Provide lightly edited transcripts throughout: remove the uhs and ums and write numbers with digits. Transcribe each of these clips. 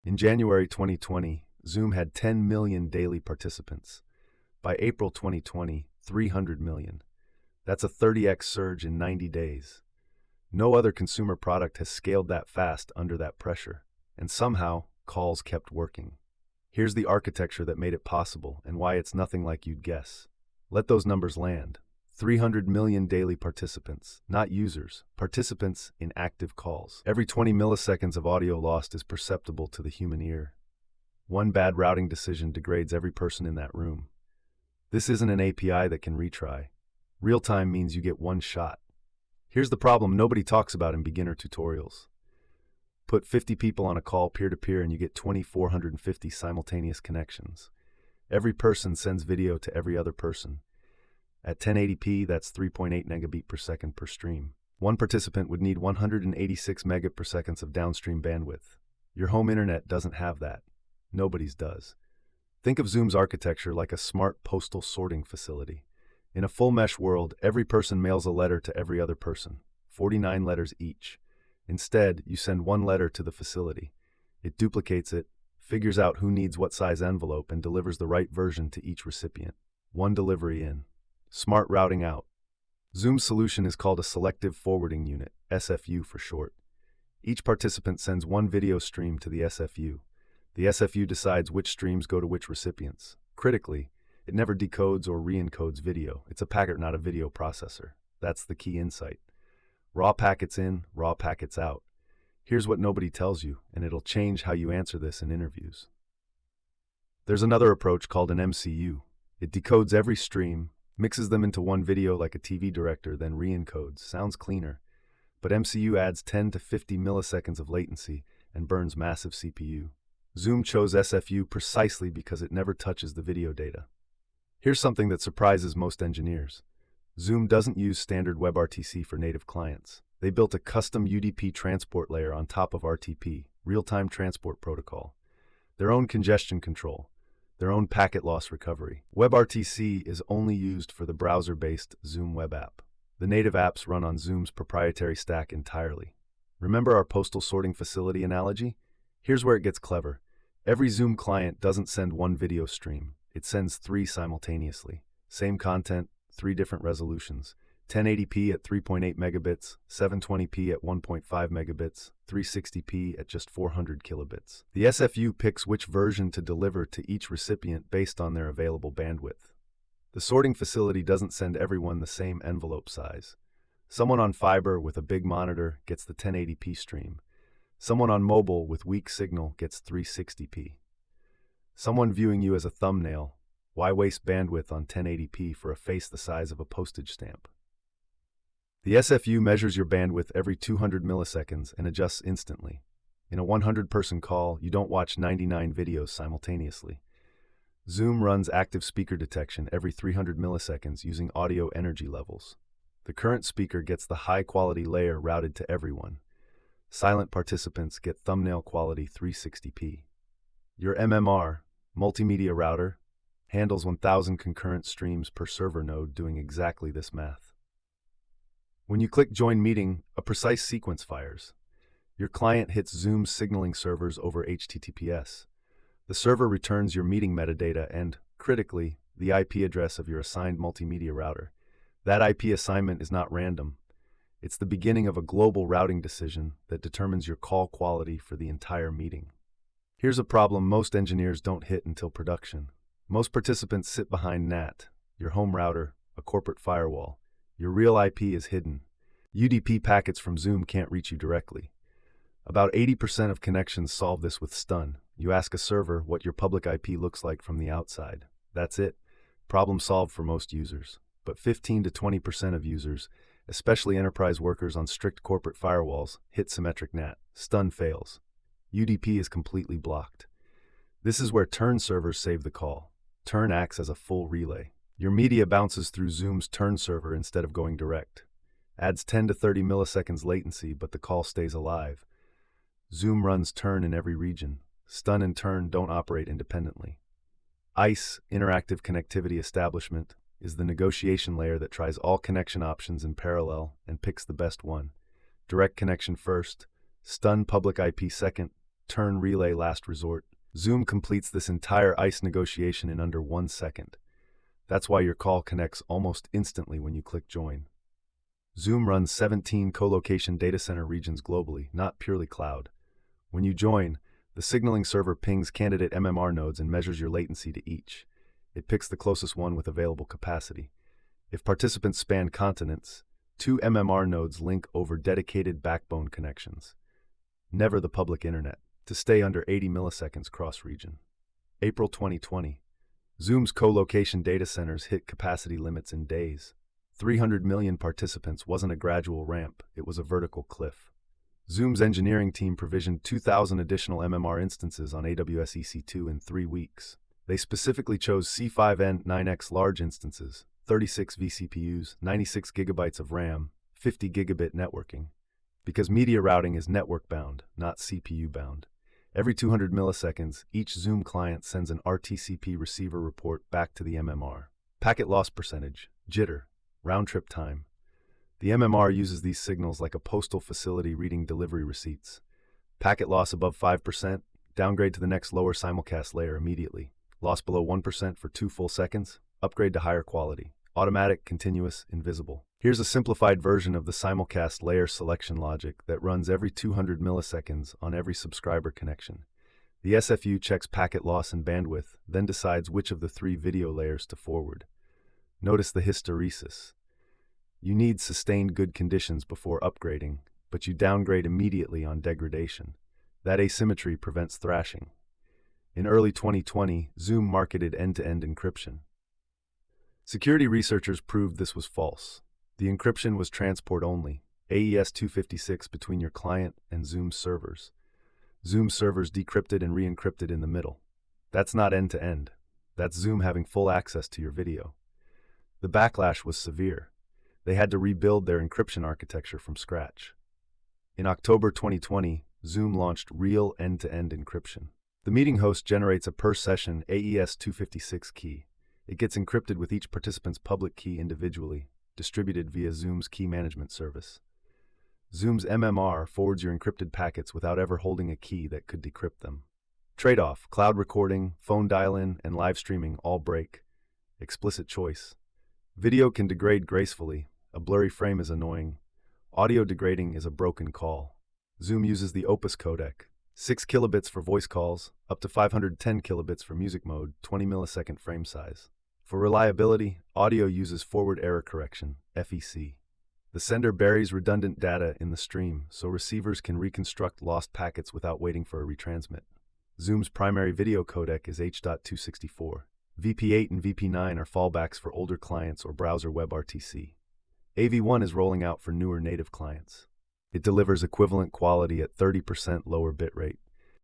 In January 2020, Zoom had 10 million daily participants. By April 2020, 300 million. That's a 30x surge in 90 days. No other consumer product has scaled that fast under that pressure. And somehow, calls kept working. Here's the architecture that made it possible and why it's nothing like you'd guess. Let those numbers land. 300 million daily participants, not users, participants in active calls. Every 20 milliseconds of audio lost is perceptible to the human ear. One bad routing decision degrades every person in that room. This isn't an API that can retry. Real-time means you get one shot. Here's the problem nobody talks about in beginner tutorials. Put 50 people on a call peer-to-peer and you get 2,450 simultaneous connections. Every person sends video to every other person. At 1080p, that's 3.8 megabit per second per stream. One participant would need 186 megabit per second of downstream bandwidth. Your home internet doesn't have that. Nobody's does. Think of Zoom's architecture like a smart postal sorting facility. In a full mesh world, every person mails a letter to every other person, 49 letters each. Instead, you send one letter to the facility. It duplicates it, figures out who needs what size envelope, and delivers the right version to each recipient. One delivery in. Smart routing out. Zoom's solution is called a Selective Forwarding Unit, SFU for short. Each participant sends one video stream to the SFU. The SFU decides which streams go to which recipients. Critically, it never decodes or re-encodes video. It's a packet, not a video processor. That's the key insight. Raw packets in, raw packets out. Here's what nobody tells you, and it'll change how you answer this in interviews. There's another approach called an MCU. It decodes every stream, mixes them into one video like a TV director, then re-encodes. Sounds cleaner. But MCU adds 10 to 50 milliseconds of latency and burns massive CPU. Zoom chose SFU precisely because it never touches the video data. Here's something that surprises most engineers. Zoom doesn't use standard WebRTC for native clients. They built a custom UDP transport layer on top of RTP, real-time transport protocol. Their own congestion control, their own packet loss recovery. WebRTC is only used for the browser-based Zoom web app. The native apps run on Zoom's proprietary stack entirely. Remember our postal sorting facility analogy? Here's where it gets clever. Every Zoom client doesn't send one video stream. It sends 3 simultaneously. Same content, 3 different resolutions. 1080p at 3.8 megabits, 720p at 1.5 megabits, 360p at just 400 kilobits. The SFU picks which version to deliver to each recipient based on their available bandwidth. The sorting facility doesn't send everyone the same envelope size. Someone on fiber with a big monitor gets the 1080p stream. Someone on mobile with weak signal gets 360p. Someone viewing you as a thumbnail, why waste bandwidth on 1080p for a face the size of a postage stamp? The SFU measures your bandwidth every 200 milliseconds and adjusts instantly. In a 100-person call, you don't watch 99 videos simultaneously. Zoom runs active speaker detection every 300 milliseconds using audio energy levels. The current speaker gets the high-quality layer routed to everyone. Silent participants get thumbnail quality 360p. Your MMR, Multimedia Router, handles 1,000 concurrent streams per server node doing exactly this math. When you click Join Meeting, a precise sequence fires. Your client hits Zoom's signaling servers over HTTPS. The server returns your meeting metadata and, critically, the IP address of your assigned multimedia router. That IP assignment is not random. It's the beginning of a global routing decision that determines your call quality for the entire meeting. Here's a problem most engineers don't hit until production. Most participants sit behind NAT, your home router, a corporate firewall. Your real IP is hidden. UDP packets from Zoom can't reach you directly. About 80% of connections solve this with stun. You ask a server what your public IP looks like from the outside. That's it. Problem solved for most users. But 15 to 20% of users, especially enterprise workers on strict corporate firewalls, hit symmetric NAT. Stun fails. UDP is completely blocked. This is where turn servers save the call. Turn acts as a full relay. Your media bounces through Zoom's turn server instead of going direct. Adds 10 to 30 milliseconds latency, but the call stays alive. Zoom runs turn in every region. Stun and turn don't operate independently. ICE, Interactive Connectivity Establishment, is the negotiation layer that tries all connection options in parallel and picks the best one. Direct connection first, stun public IP second, turn relay last resort. Zoom completes this entire ICE negotiation in under 1 second. That's why your call connects almost instantly when you click join. Zoom runs 17 co-location data center regions globally, not purely cloud. When you join, the signaling server pings candidate MMR nodes and measures your latency to each. It picks the closest one with available capacity. If participants span continents, 2 MMR nodes link over dedicated backbone connections. Never the public internet, to stay under 80 milliseconds cross-region. April 2020. Zoom's co-location data centers hit capacity limits in days. 300 million participants wasn't a gradual ramp, it was a vertical cliff. Zoom's engineering team provisioned 2,000 additional MMR instances on AWS EC2 in 3 weeks. They specifically chose C5N 9X large instances, 36 vCPUs, 96 gigabytes of RAM, 50 gigabit networking. Because media routing is network-bound, not CPU-bound. Every 200 milliseconds, each Zoom client sends an RTCP receiver report back to the MMR. Packet loss percentage, jitter, round-trip time. The MMR uses these signals like a postal facility reading delivery receipts. Packet loss above 5%, downgrade to the next lower simulcast layer immediately. Loss below 1% for 2 full seconds, upgrade to higher quality. Automatic, continuous, invisible. Here's a simplified version of the simulcast layer selection logic that runs every 200 milliseconds on every subscriber connection. The SFU checks packet loss and bandwidth, then decides which of the 3 video layers to forward. Notice the hysteresis. You need sustained good conditions before upgrading, but you downgrade immediately on degradation. That asymmetry prevents thrashing. In early 2020, Zoom marketed end-to-end encryption. Security researchers proved this was false. The encryption was transport only, AES 256 between your client and Zoom servers. Zoom servers decrypted and re-encrypted in the middle. That's not end-to-end. That's Zoom having full access to your video. The backlash was severe. They had to rebuild their encryption architecture from scratch. In October 2020, Zoom launched real end-to-end encryption. The meeting host generates a per-session AES 256 key. It gets encrypted with each participant's public key individually, distributed via Zoom's key management service. Zoom's MMR forwards your encrypted packets without ever holding a key that could decrypt them. Trade-off: cloud recording, phone dial-in, and live streaming all break. Explicit choice. Video can degrade gracefully. A blurry frame is annoying. Audio degrading is a broken call. Zoom uses the Opus codec. 6 kilobits for voice calls, up to 510 kilobits for music mode, 20 millisecond frame size. For reliability, audio uses forward error correction, FEC. The sender buries redundant data in the stream, so receivers can reconstruct lost packets without waiting for a retransmit. Zoom's primary video codec is H.264. VP8 and VP9 are fallbacks for older clients or browser WebRTC. AV1 is rolling out for newer native clients. It delivers equivalent quality at 30% lower bitrate.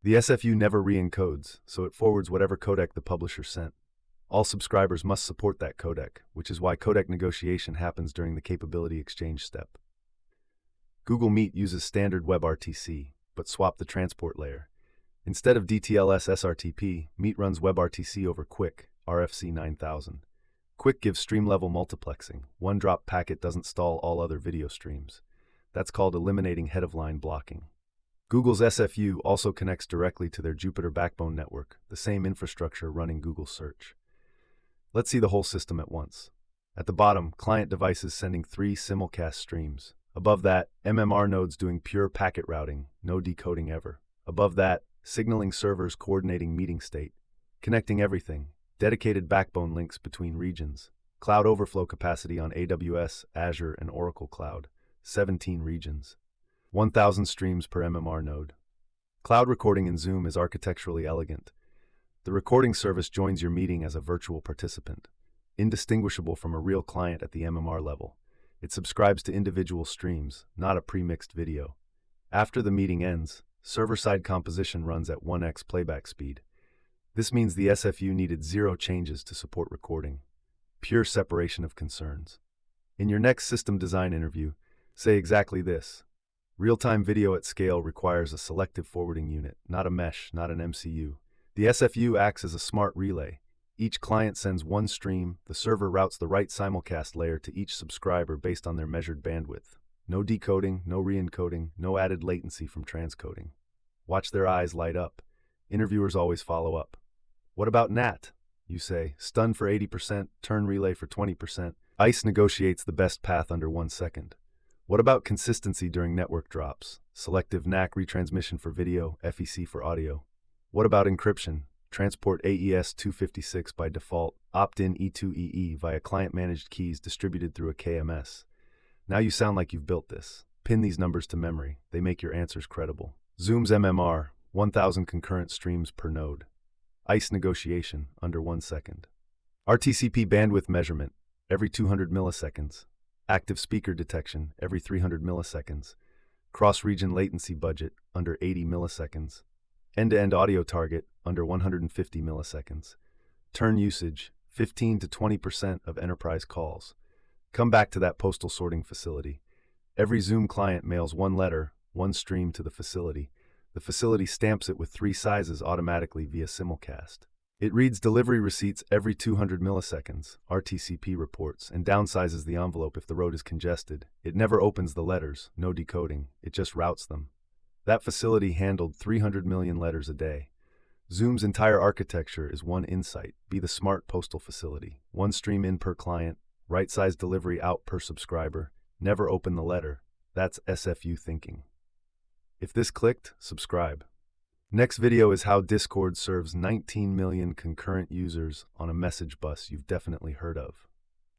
The SFU never re-encodes, so it forwards whatever codec the publisher sent. All subscribers must support that codec, which is why codec negotiation happens during the capability exchange step. Google Meet uses standard WebRTC, but swap the transport layer. Instead of DTLS SRTP, Meet runs WebRTC over QUIC, RFC 9000. QUIC gives stream-level multiplexing. One drop packet doesn't stall all other video streams. That's called eliminating head-of-line blocking. Google's SFU also connects directly to their Jupyter Backbone network, the same infrastructure running Google Search. Let's see the whole system at once. At the bottom, client devices sending 3 simulcast streams. Above that, MMR nodes doing pure packet routing, no decoding ever. Above that, signaling servers coordinating meeting state. Connecting everything. Dedicated backbone links between regions. Cloud overflow capacity on AWS, Azure, and Oracle Cloud. 17 regions. 1,000 streams per MMR node. Cloud recording in Zoom is architecturally elegant. The recording service joins your meeting as a virtual participant, indistinguishable from a real client at the MMR level. It subscribes to individual streams, not a pre-mixed video. After the meeting ends, server-side composition runs at 1x playback speed. This means the SFU needed 0 changes to support recording. Pure separation of concerns. In your next system design interview, say exactly this. Real-time video at scale requires a selective forwarding unit, not a mesh, not an MCU. The SFU acts as a smart relay. Each client sends one stream, the server routes the right simulcast layer to each subscriber based on their measured bandwidth. No decoding, no re-encoding, no added latency from transcoding. Watch their eyes light up. Interviewers always follow up. What about NAT? You say, stun for 80%, turn relay for 20%. ICE negotiates the best path under 1 second. What about consistency during network drops? Selective NAC retransmission for video, FEC for audio. What about encryption? Transport AES 256 by default, opt-in E2EE via client-managed keys distributed through a KMS. Now you sound like you've built this. Pin these numbers to memory. They make your answers credible. Zoom's MMR, 1,000 concurrent streams per node. ICE negotiation, under 1 second. RTCP bandwidth measurement, every 200 milliseconds. Active speaker detection, every 300 milliseconds. Cross-region latency budget, under 80 milliseconds. End-to-end audio target, under 150 milliseconds. Turn usage, 15 to 20% of enterprise calls. Come back to that postal sorting facility. Every Zoom client mails 1 letter, 1 stream to the facility. The facility stamps it with 3 sizes automatically via Simulcast. It reads delivery receipts every 200 milliseconds, RTCP reports, and downsizes the envelope if the road is congested. It never opens the letters, no decoding, it just routes them. That facility handled 300 million letters a day. Zoom's entire architecture is one insight: be the smart postal facility. 1 stream in per client, right-size delivery out per subscriber, never open the letter. That's SFU thinking. If this clicked, subscribe. Next video is how Discord serves 19 million concurrent users on a message bus you've definitely heard of.